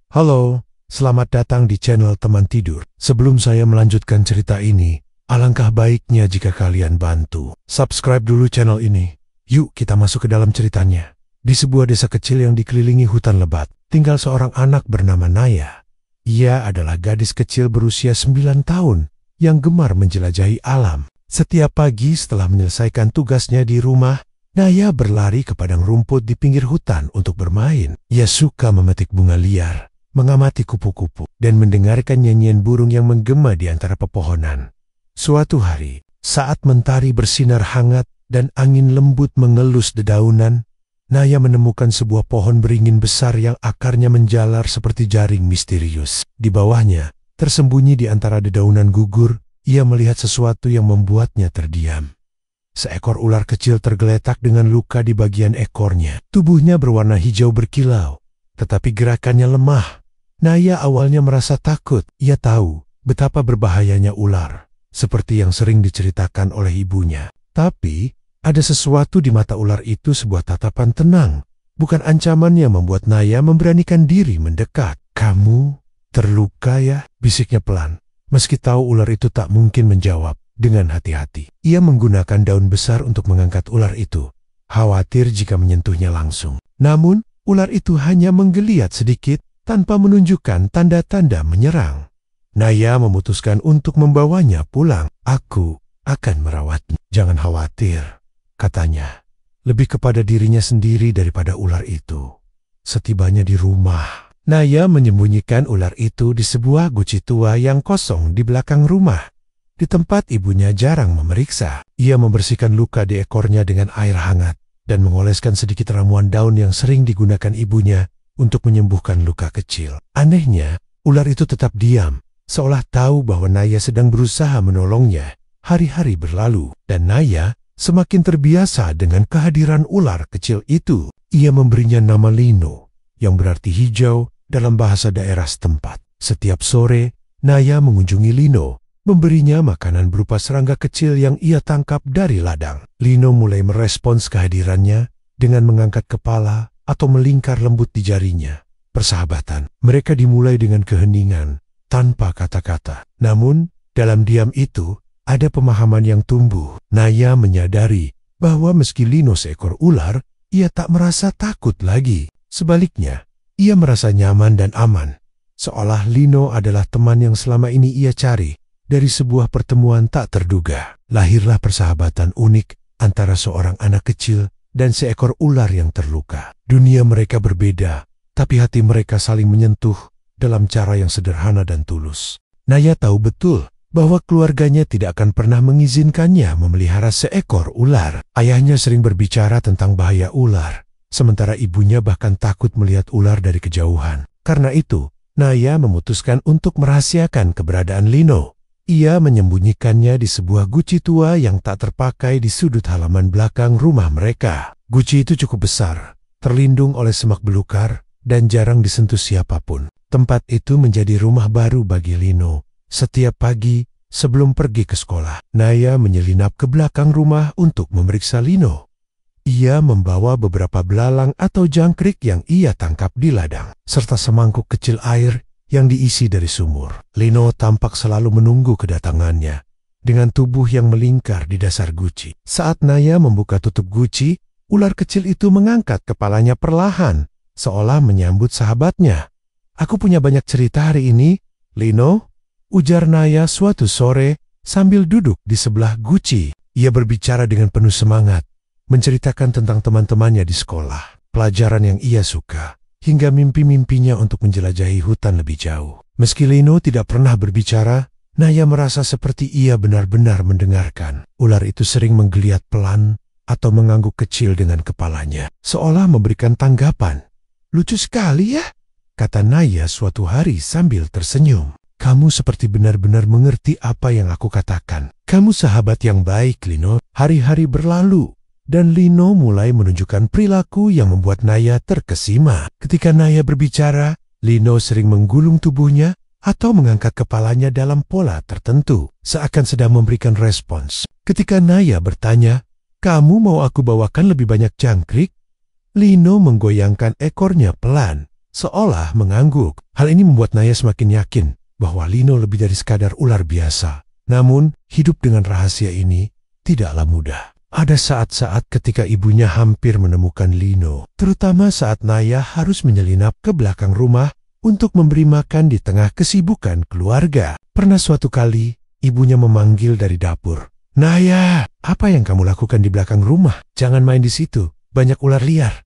Halo, selamat datang di channel Teman Tidur. Sebelum saya melanjutkan cerita ini, alangkah baiknya jika kalian bantu subscribe dulu channel ini. Yuk kita masuk ke dalam ceritanya. Di sebuah desa kecil yang dikelilingi hutan lebat, tinggal seorang anak bernama Naya. Ia adalah gadis kecil berusia 9 tahun yang gemar menjelajahi alam. Setiap pagi setelah menyelesaikan tugasnya di rumah, Naya berlari ke padang rumput di pinggir hutan untuk bermain. Ia suka memetik bunga liar, mengamati kupu-kupu, dan mendengarkan nyanyian burung yang menggema di antara pepohonan. Suatu hari, saat mentari bersinar hangat dan angin lembut mengelus dedaunan, Naya menemukan sebuah pohon beringin besar yang akarnya menjalar seperti jaring misterius. Di bawahnya, tersembunyi di antara dedaunan gugur, ia melihat sesuatu yang membuatnya terdiam. Seekor ular kecil tergeletak dengan luka di bagian ekornya. Tubuhnya berwarna hijau berkilau, tetapi gerakannya lemah. Naya awalnya merasa takut. Ia tahu betapa berbahayanya ular, seperti yang sering diceritakan oleh ibunya. Tapi, ada sesuatu di mata ular itu, sebuah tatapan tenang. Bukan ancaman yang membuat Naya memberanikan diri mendekat. "Kamu terluka ya?" bisiknya pelan. Meski tahu ular itu tak mungkin menjawab. Dengan hati-hati, ia menggunakan daun besar untuk mengangkat ular itu, khawatir jika menyentuhnya langsung. Namun, ular itu hanya menggeliat sedikit tanpa menunjukkan tanda-tanda menyerang. Naya memutuskan untuk membawanya pulang. "Aku akan merawatnya. Jangan khawatir," katanya, lebih kepada dirinya sendiri daripada ular itu. Setibanya di rumah, Naya menyembunyikan ular itu di sebuah guci tua yang kosong di belakang rumah. Di tempat ibunya jarang memeriksa, ia membersihkan luka di ekornya dengan air hangat dan mengoleskan sedikit ramuan daun yang sering digunakan ibunya untuk menyembuhkan luka kecil. Anehnya, ular itu tetap diam, seolah tahu bahwa Naya sedang berusaha menolongnya. Hari-hari berlalu, dan Naya semakin terbiasa dengan kehadiran ular kecil itu. Ia memberinya nama Lino, yang berarti hijau dalam bahasa daerah setempat. Setiap sore, Naya mengunjungi Lino, memberinya makanan berupa serangga kecil yang ia tangkap dari ladang. Lino mulai merespons kehadirannya dengan mengangkat kepala atau melingkar lembut di jarinya. Persahabatan mereka dimulai dengan keheningan, tanpa kata-kata. Namun, dalam diam itu, ada pemahaman yang tumbuh. Naya menyadari bahwa meski Lino seekor ular, ia tak merasa takut lagi. Sebaliknya, ia merasa nyaman dan aman, seolah Lino adalah teman yang selama ini ia cari. Dari sebuah pertemuan tak terduga, lahirlah persahabatan unik antara seorang anak kecil dan seekor ular yang terluka. Dunia mereka berbeda, tapi hati mereka saling menyentuh dalam cara yang sederhana dan tulus. Naya tahu betul bahwa keluarganya tidak akan pernah mengizinkannya memelihara seekor ular. Ayahnya sering berbicara tentang bahaya ular, sementara ibunya bahkan takut melihat ular dari kejauhan. Karena itu, Naya memutuskan untuk merahasiakan keberadaan Lino. Ia menyembunyikannya di sebuah guci tua yang tak terpakai di sudut halaman belakang rumah mereka. Guci itu cukup besar, terlindung oleh semak belukar, dan jarang disentuh siapapun. Tempat itu menjadi rumah baru bagi Lino. Setiap pagi, sebelum pergi ke sekolah, Naya menyelinap ke belakang rumah untuk memeriksa Lino. Ia membawa beberapa belalang atau jangkrik yang ia tangkap di ladang, serta semangkuk kecil air yang diisi dari sumur. Lino tampak selalu menunggu kedatangannya, dengan tubuh yang melingkar di dasar guci. Saat Naya membuka tutup guci, ular kecil itu mengangkat kepalanya perlahan, seolah menyambut sahabatnya. "Aku punya banyak cerita hari ini, Lino," ujar Naya suatu sore sambil duduk di sebelah guci. Ia berbicara dengan penuh semangat, menceritakan tentang teman-temannya di sekolah, pelajaran yang ia suka, hingga mimpi-mimpinya untuk menjelajahi hutan lebih jauh. Meski Lino tidak pernah berbicara, Naya merasa seperti ia benar-benar mendengarkan. Ular itu sering menggeliat pelan atau mengangguk kecil dengan kepalanya, seolah memberikan tanggapan. "Lucu sekali ya," kata Naya suatu hari sambil tersenyum. "Kamu seperti benar-benar mengerti apa yang aku katakan. Kamu sahabat yang baik, Lino." Hari-hari berlalu, dan Lino mulai menunjukkan perilaku yang membuat Naya terkesima. Ketika Naya berbicara, Lino sering menggulung tubuhnya atau mengangkat kepalanya dalam pola tertentu, seakan sedang memberikan respons. Ketika Naya bertanya, "Kamu mau aku bawakan lebih banyak jangkrik?" Lino menggoyangkan ekornya pelan, seolah mengangguk. Hal ini membuat Naya semakin yakin bahwa Lino lebih dari sekadar ular biasa. Namun, hidup dengan rahasia ini tidaklah mudah. Ada saat-saat ketika ibunya hampir menemukan Lino, terutama saat Naya harus menyelinap ke belakang rumah untuk memberi makan di tengah kesibukan keluarga. Pernah suatu kali, ibunya memanggil dari dapur. "Naya, apa yang kamu lakukan di belakang rumah? Jangan main di situ, banyak ular liar."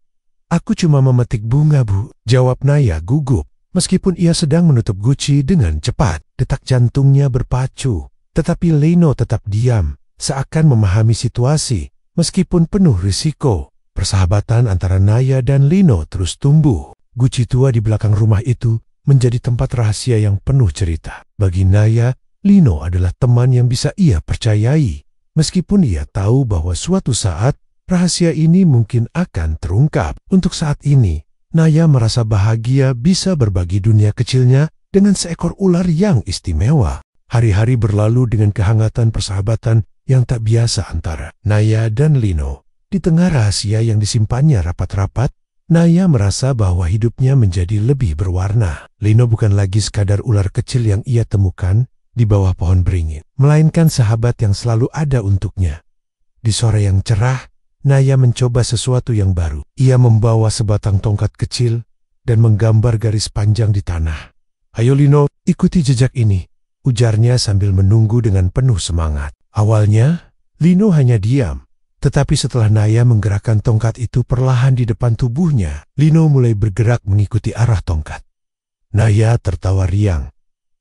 "Aku cuma memetik bunga, Bu," jawab Naya gugup. Meskipun ia sedang menutup guci dengan cepat, detak jantungnya berpacu. Tetapi Lino tetap diam, seakan memahami situasi, meskipun penuh risiko. Persahabatan antara Naya dan Lino terus tumbuh. Guci tua di belakang rumah itu menjadi tempat rahasia yang penuh cerita. Bagi Naya, Lino adalah teman yang bisa ia percayai. Meskipun ia tahu bahwa suatu saat rahasia ini mungkin akan terungkap. Untuk saat ini, Naya merasa bahagia bisa berbagi dunia kecilnya dengan seekor ular yang istimewa. Hari-hari berlalu dengan kehangatan persahabatan yang tak biasa antara Naya dan Lino. Di tengah rahasia yang disimpannya rapat-rapat, Naya merasa bahwa hidupnya menjadi lebih berwarna. Lino bukan lagi sekadar ular kecil yang ia temukan di bawah pohon beringin, melainkan sahabat yang selalu ada untuknya. Di sore yang cerah, Naya mencoba sesuatu yang baru. Ia membawa sebatang tongkat kecil dan menggambar garis panjang di tanah. "Ayo Lino, ikuti jejak ini," ujarnya sambil menunggu dengan penuh semangat. Awalnya, Lino hanya diam. Tetapi setelah Naya menggerakkan tongkat itu perlahan di depan tubuhnya, Lino mulai bergerak mengikuti arah tongkat. Naya tertawa riang.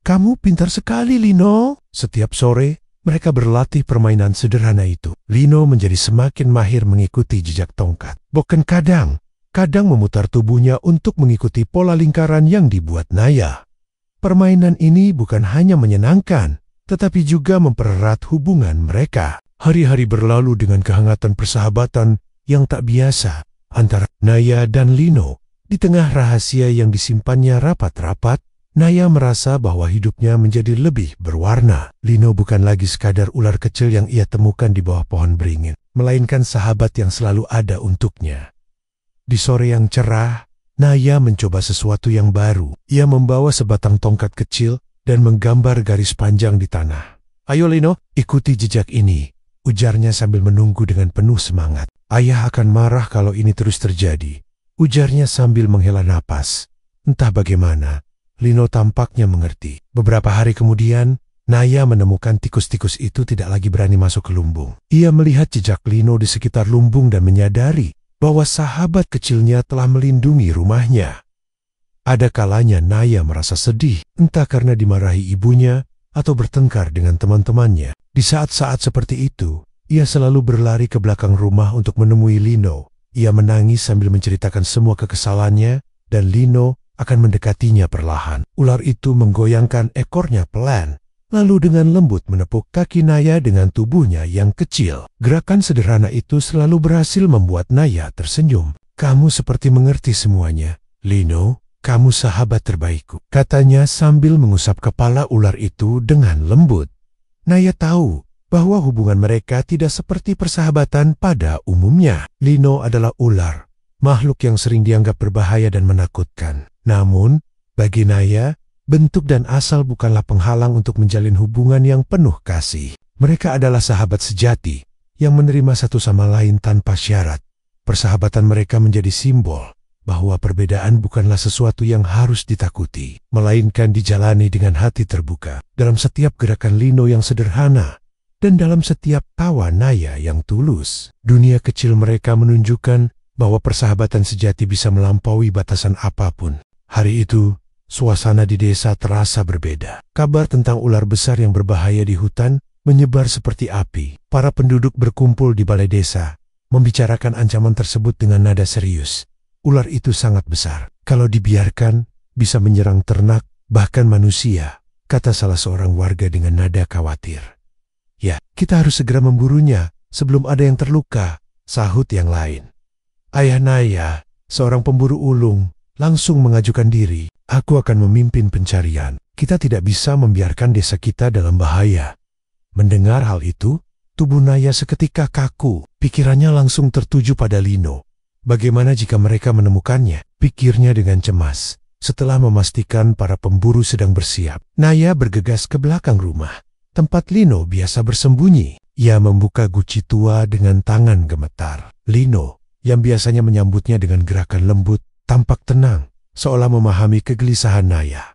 "Kamu pintar sekali, Lino." Setiap sore, mereka berlatih permainan sederhana itu. Lino menjadi semakin mahir mengikuti jejak tongkat. Bahkan kadang memutar tubuhnya untuk mengikuti pola lingkaran yang dibuat Naya. Permainan ini bukan hanya menyenangkan, tetapi juga mempererat hubungan mereka. Hari-hari berlalu dengan kehangatan persahabatan yang tak biasa antara Naya dan Lino. Di tengah rahasia yang disimpannya rapat-rapat, Naya merasa bahwa hidupnya menjadi lebih berwarna. Lino bukan lagi sekadar ular kecil yang ia temukan di bawah pohon beringin, melainkan sahabat yang selalu ada untuknya. Di sore yang cerah, Naya mencoba sesuatu yang baru. Ia membawa sebatang tongkat kecil dan menggambar garis panjang di tanah. "Ayo Lino, ikuti jejak ini," ujarnya sambil menunggu dengan penuh semangat. "Ayah akan marah kalau ini terus terjadi," ujarnya sambil menghela napas. Entah bagaimana, Lino tampaknya mengerti. Beberapa hari kemudian, Naya menemukan tikus-tikus itu tidak lagi berani masuk ke lumbung. Ia melihat jejak Lino di sekitar lumbung dan menyadari bahwa sahabat kecilnya telah melindungi rumahnya. Ada kalanya Naya merasa sedih, entah karena dimarahi ibunya atau bertengkar dengan teman-temannya. Di saat-saat seperti itu, ia selalu berlari ke belakang rumah untuk menemui Lino. Ia menangis sambil menceritakan semua kekesalannya, dan Lino akan mendekatinya perlahan. Ular itu menggoyangkan ekornya pelan, lalu dengan lembut menepuk kaki Naya dengan tubuhnya yang kecil. Gerakan sederhana itu selalu berhasil membuat Naya tersenyum. "Kamu seperti mengerti semuanya, Lino. Kamu sahabat terbaikku," katanya sambil mengusap kepala ular itu dengan lembut. Naya tahu bahwa hubungan mereka tidak seperti persahabatan pada umumnya. Lino adalah ular, makhluk yang sering dianggap berbahaya dan menakutkan. Namun, bagi Naya, bentuk dan asal bukanlah penghalang untuk menjalin hubungan yang penuh kasih. Mereka adalah sahabat sejati yang menerima satu sama lain tanpa syarat. Persahabatan mereka menjadi simbol bahwa perbedaan bukanlah sesuatu yang harus ditakuti, melainkan dijalani dengan hati terbuka. Dalam setiap gerakan Lino yang sederhana, dan dalam setiap tawa Naya yang tulus, dunia kecil mereka menunjukkan bahwa persahabatan sejati bisa melampaui batasan apapun. Hari itu, suasana di desa terasa berbeda. Kabar tentang ular besar yang berbahaya di hutan menyebar seperti api. Para penduduk berkumpul di balai desa, membicarakan ancaman tersebut dengan nada serius. Ular itu sangat besar. Kalau dibiarkan, bisa menyerang ternak, bahkan manusia, kata salah seorang warga dengan nada khawatir. "Ya, kita harus segera memburunya sebelum ada yang terluka," sahut yang lain. Ayah Naya, seorang pemburu ulung, langsung mengajukan diri. "Aku akan memimpin pencarian. Kita tidak bisa membiarkan desa kita dalam bahaya." Mendengar hal itu, tubuh Naya seketika kaku. Pikirannya langsung tertuju pada Lino. Bagaimana jika mereka menemukannya? Pikirnya dengan cemas. Setelah memastikan para pemburu sedang bersiap, Naya bergegas ke belakang rumah, tempat Lino biasa bersembunyi. Ia membuka guci tua dengan tangan gemetar. Lino, yang biasanya menyambutnya dengan gerakan lembut, tampak tenang, seolah memahami kegelisahan Naya.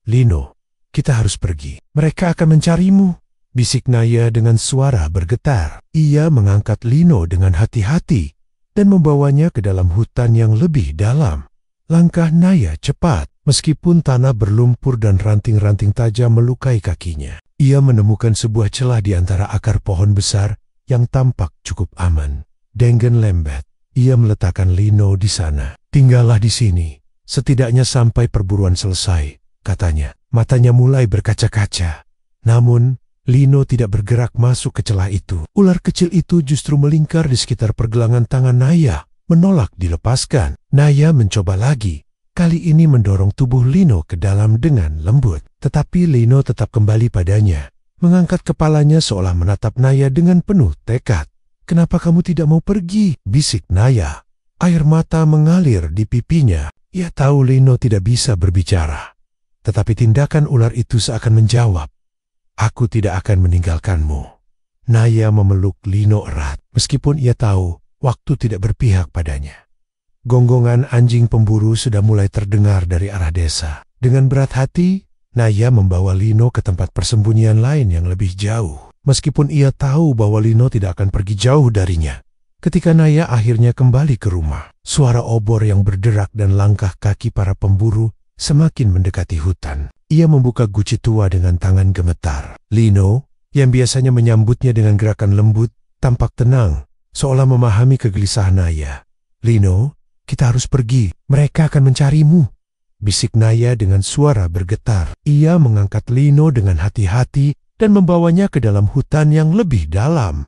"Lino, kita harus pergi. Mereka akan mencarimu," bisik Naya dengan suara bergetar. Ia mengangkat Lino dengan hati-hati dan membawanya ke dalam hutan yang lebih dalam. Langkah Naya cepat, meskipun tanah berlumpur dan ranting-ranting tajam melukai kakinya. Ia menemukan sebuah celah di antara akar pohon besar yang tampak cukup aman. Dengan lembat, ia meletakkan Lino di sana. "Tinggallah di sini, setidaknya sampai perburuan selesai," katanya. Matanya mulai berkaca-kaca. Namun, Lino tidak bergerak masuk ke celah itu. Ular kecil itu justru melingkar di sekitar pergelangan tangan Naya, menolak dilepaskan. Naya mencoba lagi, kali ini mendorong tubuh Lino ke dalam dengan lembut. Tetapi Lino tetap kembali padanya, mengangkat kepalanya seolah menatap Naya dengan penuh tekad. "Kenapa kamu tidak mau pergi?" bisik Naya. Air mata mengalir di pipinya. Ia tahu Lino tidak bisa berbicara. Tetapi tindakan ular itu seakan menjawab, "Aku tidak akan meninggalkanmu." Naya memeluk Lino erat, meskipun ia tahu waktu tidak berpihak padanya. Gonggongan anjing pemburu sudah mulai terdengar dari arah desa. Dengan berat hati, Naya membawa Lino ke tempat persembunyian lain yang lebih jauh. Meskipun ia tahu bahwa Lino tidak akan pergi jauh darinya. Ketika Naya akhirnya kembali ke rumah, suara obor yang berderak dan langkah kaki para pemburu semakin mendekati hutan. Ia membuka guci tua dengan tangan gemetar. Lino, yang biasanya menyambutnya dengan gerakan lembut, tampak tenang, seolah memahami kegelisahan Naya. "Lino, kita harus pergi. Mereka akan mencarimu," bisik Naya dengan suara bergetar. Ia mengangkat Lino dengan hati-hati dan membawanya ke dalam hutan yang lebih dalam.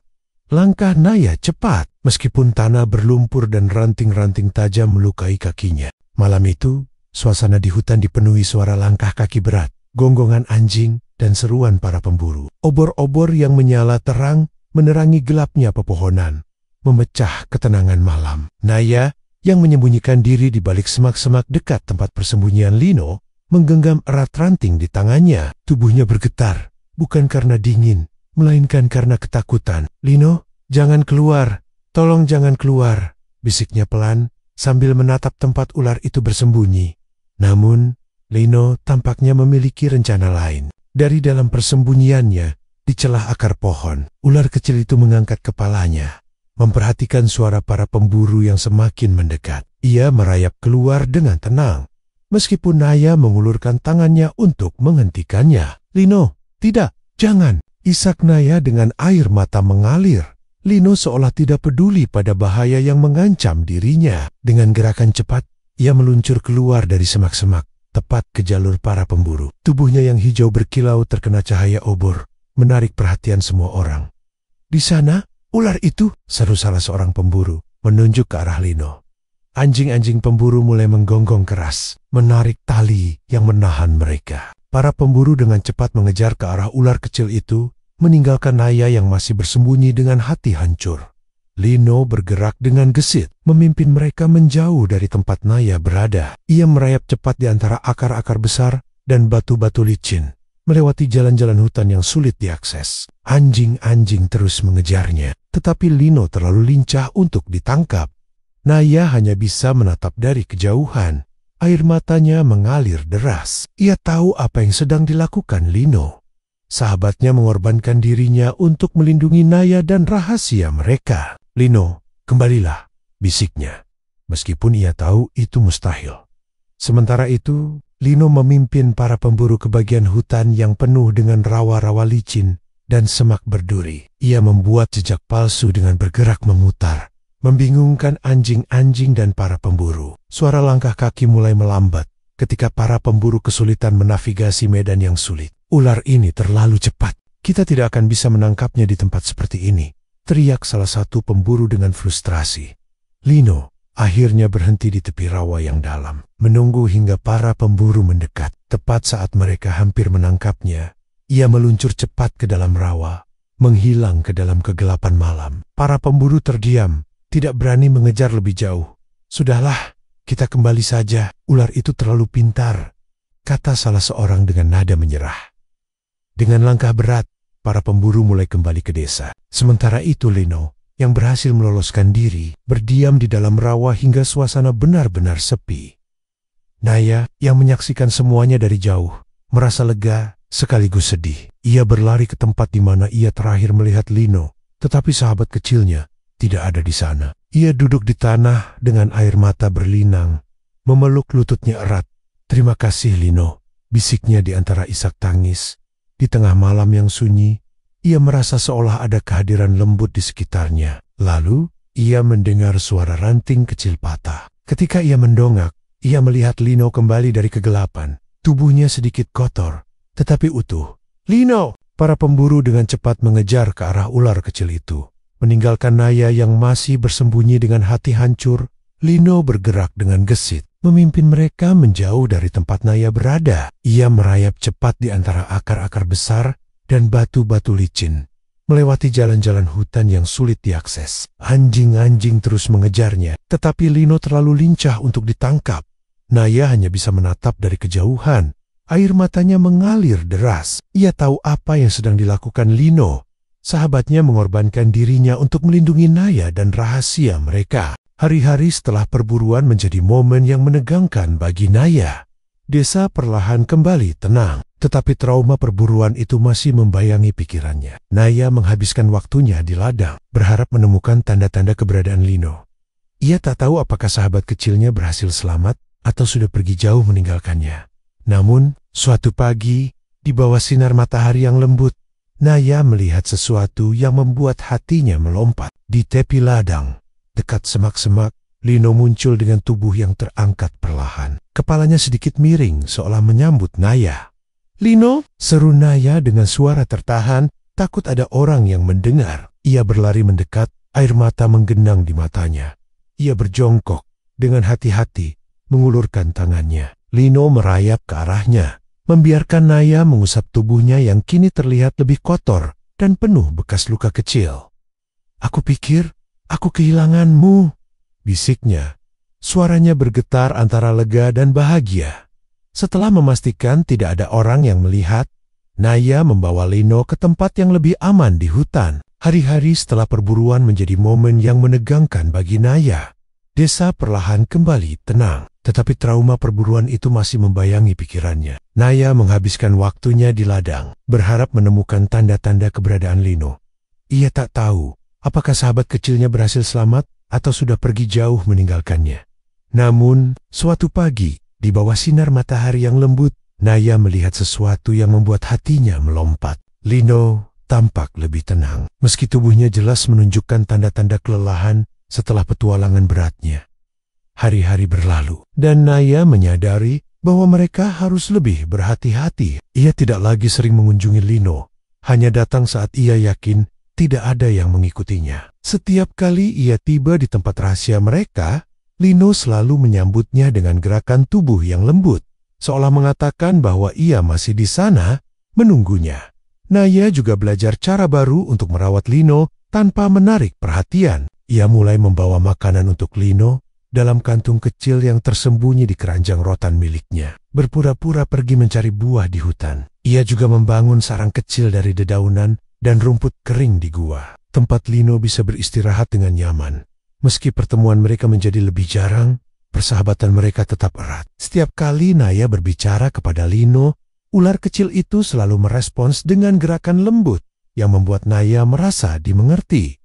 Langkah Naya cepat, meskipun tanah berlumpur dan ranting-ranting tajam melukai kakinya. Malam itu, suasana di hutan dipenuhi suara langkah kaki berat, gonggongan anjing, dan seruan para pemburu. Obor-obor yang menyala terang menerangi gelapnya pepohonan, memecah ketenangan malam. Naya, yang menyembunyikan diri di balik semak-semak dekat tempat persembunyian Lino, menggenggam erat ranting di tangannya. Tubuhnya bergetar, bukan karena dingin, melainkan karena ketakutan. "Lino, jangan keluar. Tolong jangan keluar," bisiknya pelan sambil menatap tempat ular itu bersembunyi. Namun, Lino tampaknya memiliki rencana lain. Dari dalam persembunyiannya, di celah akar pohon, ular kecil itu mengangkat kepalanya, memperhatikan suara para pemburu yang semakin mendekat. Ia merayap keluar dengan tenang, meskipun Naya mengulurkan tangannya untuk menghentikannya. "Lino, tidak, jangan!" isak Naya dengan air mata mengalir. Lino seolah tidak peduli pada bahaya yang mengancam dirinya. Dengan gerakan cepat, ia meluncur keluar dari semak-semak, tepat ke jalur para pemburu. Tubuhnya yang hijau berkilau terkena cahaya obor, menarik perhatian semua orang. "Di sana, ular itu!" seru salah seorang pemburu, menunjuk ke arah Lino. Anjing-anjing pemburu mulai menggonggong keras, menarik tali yang menahan mereka. Para pemburu dengan cepat mengejar ke arah ular kecil itu, meninggalkan Naya yang masih bersembunyi dengan hati hancur. Lino bergerak dengan gesit, memimpin mereka menjauh dari tempat Naya berada. Ia merayap cepat di antara akar-akar besar dan batu-batu licin, melewati jalan-jalan hutan yang sulit diakses. Anjing-anjing terus mengejarnya, tetapi Lino terlalu lincah untuk ditangkap. Naya hanya bisa menatap dari kejauhan. Air matanya mengalir deras. Ia tahu apa yang sedang dilakukan Lino. Sahabatnya mengorbankan dirinya untuk melindungi Naya dan rahasia mereka. "Lino, kembalilah," bisiknya, meskipun ia tahu itu mustahil. Sementara itu, Lino memimpin para pemburu ke bagian hutan yang penuh dengan rawa-rawa licin dan semak berduri. Ia membuat jejak palsu dengan bergerak memutar, membingungkan anjing-anjing dan para pemburu. Suara langkah kaki mulai melambat ketika para pemburu kesulitan menavigasi medan yang sulit. "Ular ini terlalu cepat. Kita tidak akan bisa menangkapnya di tempat seperti ini," teriak salah satu pemburu dengan frustrasi. Lino akhirnya berhenti di tepi rawa yang dalam, menunggu hingga para pemburu mendekat. Tepat saat mereka hampir menangkapnya, ia meluncur cepat ke dalam rawa, menghilang ke dalam kegelapan malam. Para pemburu terdiam, tidak berani mengejar lebih jauh. "Sudahlah, kita kembali saja, ular itu terlalu pintar, kata salah seorang dengan nada menyerah. Dengan langkah berat, para pemburu mulai kembali ke desa. Sementara itu Lino, yang berhasil meloloskan diri, berdiam di dalam rawa hingga suasana benar-benar sepi. Naya, yang menyaksikan semuanya dari jauh, merasa lega sekaligus sedih. Ia berlari ke tempat di mana ia terakhir melihat Lino, tetapi sahabat kecilnya tidak ada di sana. Ia duduk di tanah dengan air mata berlinang, memeluk lututnya erat. "Terima kasih Lino," bisiknya di antara isak tangis. Di tengah malam yang sunyi, ia merasa seolah ada kehadiran lembut di sekitarnya. Lalu, ia mendengar suara ranting kecil patah. Ketika ia mendongak, ia melihat Lino kembali dari kegelapan. Tubuhnya sedikit kotor, tetapi utuh. "Lino!" Para pemburu dengan cepat mengejar ke arah ular kecil itu. Meninggalkan Naya yang masih bersembunyi dengan hati hancur, Lino bergerak dengan gesit, memimpin mereka menjauh dari tempat Naya berada. Ia merayap cepat di antara akar-akar besar dan batu-batu licin, melewati jalan-jalan hutan yang sulit diakses. Anjing-anjing terus mengejarnya, tetapi Lino terlalu lincah untuk ditangkap. Naya hanya bisa menatap dari kejauhan. Air matanya mengalir deras. Ia tahu apa yang sedang dilakukan Lino. Sahabatnya mengorbankan dirinya untuk melindungi Naya dan rahasia mereka. Hari-hari setelah perburuan menjadi momen yang menegangkan bagi Naya. Desa perlahan kembali tenang, tetapi trauma perburuan itu masih membayangi pikirannya. Naya menghabiskan waktunya di ladang, berharap menemukan tanda-tanda keberadaan Lino. Ia tak tahu apakah sahabat kecilnya berhasil selamat atau sudah pergi jauh meninggalkannya. Namun, suatu pagi, di bawah sinar matahari yang lembut, Naya melihat sesuatu yang membuat hatinya melompat. Di tepi ladang, dekat semak-semak, Lino muncul dengan tubuh yang terangkat perlahan. Kepalanya sedikit miring seolah menyambut Naya. "Lino!" seru Naya dengan suara tertahan, takut ada orang yang mendengar. Ia berlari mendekat, air mata menggenang di matanya. Ia berjongkok, dengan hati-hati, mengulurkan tangannya. Lino merayap ke arahnya, membiarkan Naya mengusap tubuhnya yang kini terlihat lebih kotor dan penuh bekas luka kecil. "Aku pikir aku kehilanganmu," bisiknya. Suaranya bergetar antara lega dan bahagia. Setelah memastikan tidak ada orang yang melihat, Naya membawa Lino ke tempat yang lebih aman di hutan. Hari-hari setelah perburuan menjadi momen yang menegangkan bagi Naya. Desa perlahan kembali tenang, tetapi trauma perburuan itu masih membayangi pikirannya. Naya menghabiskan waktunya di ladang, berharap menemukan tanda-tanda keberadaan Lino. Ia tak tahu apakah sahabat kecilnya berhasil selamat atau sudah pergi jauh meninggalkannya. Namun, suatu pagi, di bawah sinar matahari yang lembut, Naya melihat sesuatu yang membuat hatinya melompat. Lino tampak lebih tenang, meski tubuhnya jelas menunjukkan tanda-tanda kelelahan setelah petualangan beratnya. Hari-hari berlalu, dan Naya menyadari bahwa mereka harus lebih berhati-hati. Ia tidak lagi sering mengunjungi Lino, hanya datang saat ia yakin tidak ada yang mengikutinya. Setiap kali ia tiba di tempat rahasia mereka, Lino selalu menyambutnya dengan gerakan tubuh yang lembut, seolah mengatakan bahwa ia masih di sana, menunggunya. Naya juga belajar cara baru untuk merawat Lino tanpa menarik perhatian. Ia mulai membawa makanan untuk Lino dalam kantung kecil yang tersembunyi di keranjang rotan miliknya. Berpura-pura pergi mencari buah di hutan. Ia juga membangun sarang kecil dari dedaunan dan rumput kering di gua, tempat Lino bisa beristirahat dengan nyaman. Meski pertemuan mereka menjadi lebih jarang, persahabatan mereka tetap erat. Setiap kali Naya berbicara kepada Lino, ular kecil itu selalu merespons dengan gerakan lembut yang membuat Naya merasa dimengerti.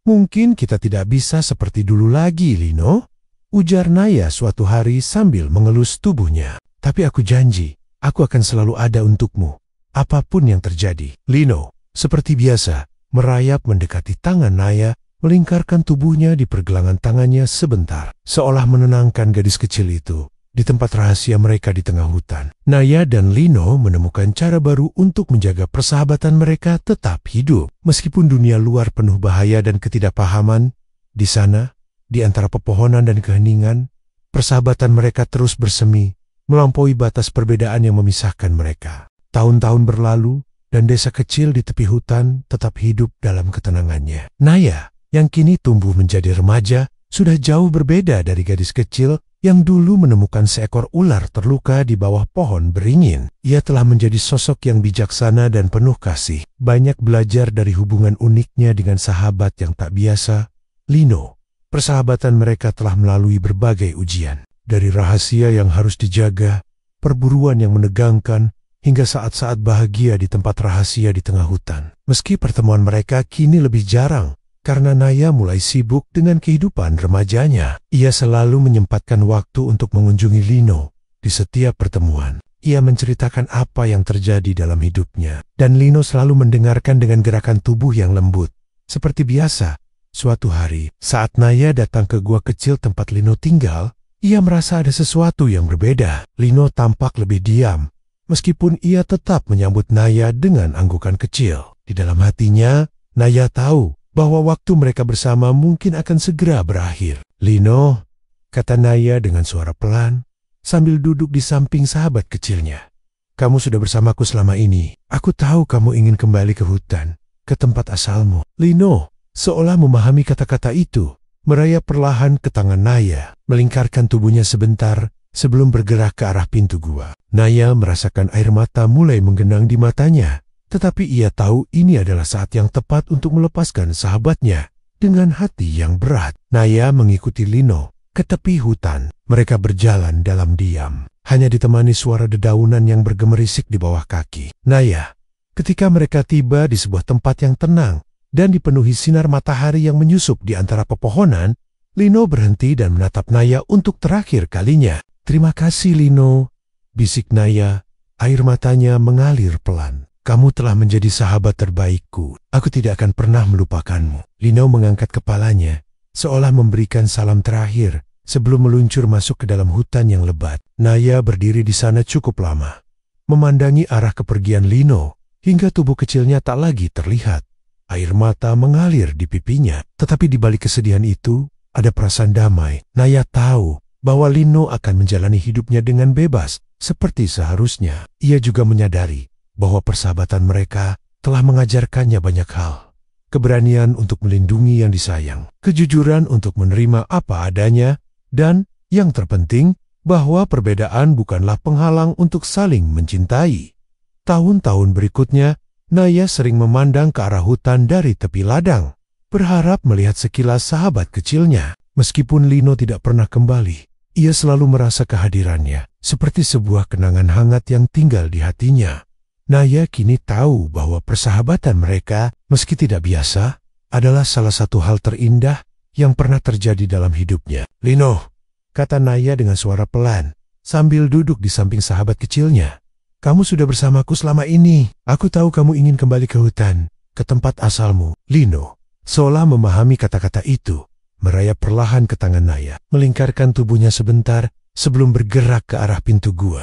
"Mungkin kita tidak bisa seperti dulu lagi, Lino," ujar Naya suatu hari sambil mengelus tubuhnya. "Tapi aku janji, aku akan selalu ada untukmu, apapun yang terjadi." Lino, seperti biasa, merayap mendekati tangan Naya, melingkarkan tubuhnya di pergelangan tangannya sebentar, seolah menenangkan gadis kecil itu. Di tempat rahasia mereka di tengah hutan, Naya dan Lino menemukan cara baru untuk menjaga persahabatan mereka tetap hidup. Meskipun dunia luar penuh bahaya dan ketidakpahaman, di sana, di antara pepohonan dan keheningan, persahabatan mereka terus bersemi, melampaui batas perbedaan yang memisahkan mereka. Tahun-tahun berlalu, dan desa kecil di tepi hutan tetap hidup dalam ketenangannya. Naya, yang kini tumbuh menjadi remaja, sudah jauh berbeda dari gadis kecil yang dulu menemukan seekor ular terluka di bawah pohon beringin. Ia telah menjadi sosok yang bijaksana dan penuh kasih. Banyak belajar dari hubungan uniknya dengan sahabat yang tak biasa, Lino. Persahabatan mereka telah melalui berbagai ujian. Dari rahasia yang harus dijaga, perburuan yang menegangkan, hingga saat-saat bahagia di tempat rahasia di tengah hutan. Meski pertemuan mereka kini lebih jarang, karena Naya mulai sibuk dengan kehidupan remajanya. Ia selalu menyempatkan waktu untuk mengunjungi Lino di setiap pertemuan. Ia menceritakan apa yang terjadi dalam hidupnya, dan Lino selalu mendengarkan dengan gerakan tubuh yang lembut. Seperti biasa, suatu hari, saat Naya datang ke gua kecil tempat Lino tinggal, ia merasa ada sesuatu yang berbeda. Lino tampak lebih diam, meskipun ia tetap menyambut Naya dengan anggukan kecil. Di dalam hatinya, Naya tahu bahwa waktu mereka bersama mungkin akan segera berakhir. "Lino," kata Naya dengan suara pelan, sambil duduk di samping sahabat kecilnya. "Kamu sudah bersamaku selama ini. Aku tahu kamu ingin kembali ke hutan, ke tempat asalmu." Lino, seolah memahami kata-kata itu, merayap perlahan ke tangan Naya, melingkarkan tubuhnya sebentar sebelum bergerak ke arah pintu gua. Naya merasakan air mata mulai menggenang di matanya. Tetapi ia tahu ini adalah saat yang tepat untuk melepaskan sahabatnya dengan hati yang berat. Naya mengikuti Lino ke tepi hutan. Mereka berjalan dalam diam, hanya ditemani suara dedaunan yang bergemerisik di bawah kaki Naya. Ketika mereka tiba di sebuah tempat yang tenang dan dipenuhi sinar matahari yang menyusup di antara pepohonan, Lino berhenti dan menatap Naya untuk terakhir kalinya. "Terima kasih, Lino," bisik Naya. Air matanya mengalir pelan. "Kamu telah menjadi sahabat terbaikku. Aku tidak akan pernah melupakanmu." Lino mengangkat kepalanya, seolah memberikan salam terakhir sebelum meluncur masuk ke dalam hutan yang lebat. Naya berdiri di sana cukup lama, memandangi arah kepergian Lino, hingga tubuh kecilnya tak lagi terlihat. Air mata mengalir di pipinya, tetapi di balik kesedihan itu, ada perasaan damai. Naya tahu bahwa Lino akan menjalani hidupnya dengan bebas, seperti seharusnya. Ia juga menyadari bahwa persahabatan mereka telah mengajarkannya banyak hal. Keberanian untuk melindungi yang disayang, kejujuran untuk menerima apa adanya, dan yang terpenting, bahwa perbedaan bukanlah penghalang untuk saling mencintai. Tahun-tahun berikutnya, Naya sering memandang ke arah hutan dari tepi ladang, berharap melihat sekilas sahabat kecilnya. Meskipun Lino tidak pernah kembali, ia selalu merasa kehadirannya, seperti sebuah kenangan hangat yang tinggal di hatinya. Naya kini tahu bahwa persahabatan mereka, meski tidak biasa, adalah salah satu hal terindah yang pernah terjadi dalam hidupnya. "Lino," kata Naya dengan suara pelan, sambil duduk di samping sahabat kecilnya. "Kamu sudah bersamaku selama ini. Aku tahu kamu ingin kembali ke hutan, ke tempat asalmu." Lino, seolah memahami kata-kata itu, merayap perlahan ke tangan Naya, melingkarkan tubuhnya sebentar sebelum bergerak ke arah pintu gua.